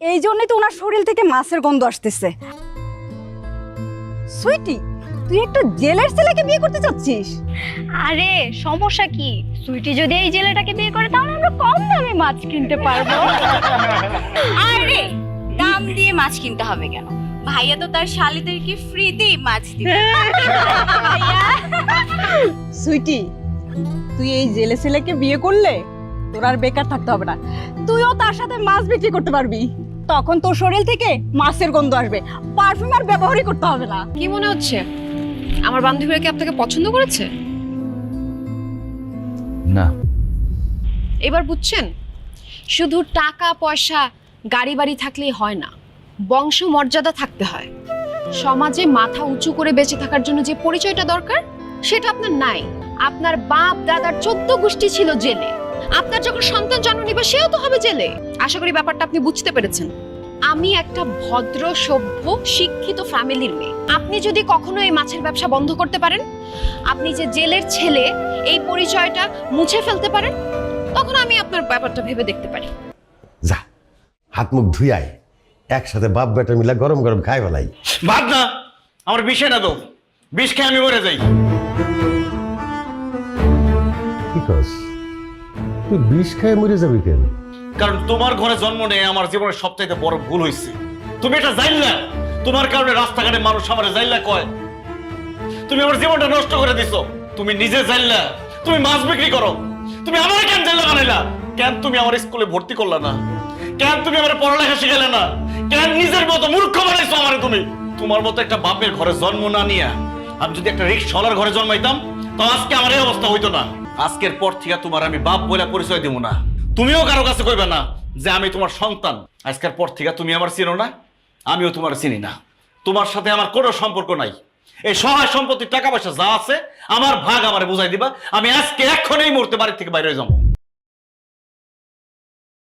এই জন্যই তো ওনার শরীর থেকে মাছের গন্ধ আসতেছে। সুইটি, তুই একটা জেলের ছেলেকে বিয়ে করতে চাচ্ছিস? আরে সমস্যা কি, সুইটি যদি এই জেলেটাকে বিয়ে করে তাহলে আমরা কম দামে মাছ কিনতে পারবো। আরে দাম দিয়ে মাছ কিনতে হবে কেন? ভাইয়া তো তার শালিদেরকে ফ্রিতেই মাছ দিবে। সুইটি, তুই এই জেলে ছেলেকে বিয়ে করলে তোর আর বেকার থাকতে হবে না, তুইও তার সাথে মাছ বিক্রি করতে পারবি। তখন তোর শরীর থেকে মাছের গন্ধ আসবে, পারফিউম আর ব্যবহারই করতে হবে না। কি মনে হচ্ছে আমার বান্ধবীরা কি আপনাকে পছন্দ করেছে? না। এবার বুঝছেন, শুধু টাকা পয়সা গাড়ি বাড়ি থাকলেই হয় না, বংশ মর্যাদা থাকতে হয়। সমাজে মাথা উঁচু করে বেঁচে থাকার জন্য যে পরিচয়টা দরকার সেটা আপনার নাই। আপনার বাপ দাদার 14 গোষ্ঠী ছিল জেলে, আপনার যখন সন্তান জন্ম নিবে সেও তো হবে জেলে। আশা করি ব্যাপারটা আপনি বুঝতে পেরেছেন। আমি একটা ভদ্র সভ্য শিক্ষিত ফ্যামিলির মেয়ে। আপনি যদি কখনো এই মাছের ব্যবসা বন্ধ করতে পারেন, আপনি যে জেলের ছেলে এই পরিচয়টা মুছে ফেলতে পারেন, তখন আমি আপনার ব্যাপারটা ভেবে দেখতে পারি। যা হাত মুখ ধুই আয়, একসাথে বাপ বেটা মিলা গরম গরম খাই ফেলাই। বাদ না, আমার বিষে না তো, বিষ খেয়ে আমি মরে যাই। কি কস? তুই বিষ খায় মরে যাবি কেন? কারণ তোমার ঘরে জন্ম নেই আমার জীবনের সবচাইতে বড় ভুল হয়েছে। তুমি এটা জানলা, তোমার কারণে রাস্তাঘাটে মানুষ আমার জানলা কয়। তুমি আমার জীবনটা নষ্ট করে দিছো। তুমি নিজে জানলা তুমি মাছ বিক্রি করো, তুমি আমার কেন জানলা বানাইলা? কেন তুমি আমার স্কুলে ভর্তি করলা না? কেন তুমি আমার পড়ালেখা শিখালে না? কেন নিজের মতো মূর্খ বানাইছো আমার? তুমি তোমার মতো একটা বাপের ঘরে জন্ম না নিয়া আমি যদি একটা রিক্সাওয়ালার ঘরে জন্মাইতাম তো আজকে আমার এই অবস্থা হইতো না। আজকের পর থেকে তোমার আমি বাপ বলে পরিচয় দিব না, তুমিও কারো কাছে কইবে না যে আমি তোমার সন্তান। আজকের পর থেকে তুমি আমার চিনো না, আমিও তোমার চিনি না। তোমার সাথে আমার কোনো সম্পর্ক নাই। এই সহায় সম্পত্তির টাকা পয়সা যা আছে আমার ভাগ আমারে বুঝাই দিবা। আমি আজকে এক্ষুনি এই মুহূর্তে বাড়ি থেকে বাইরে যাবো।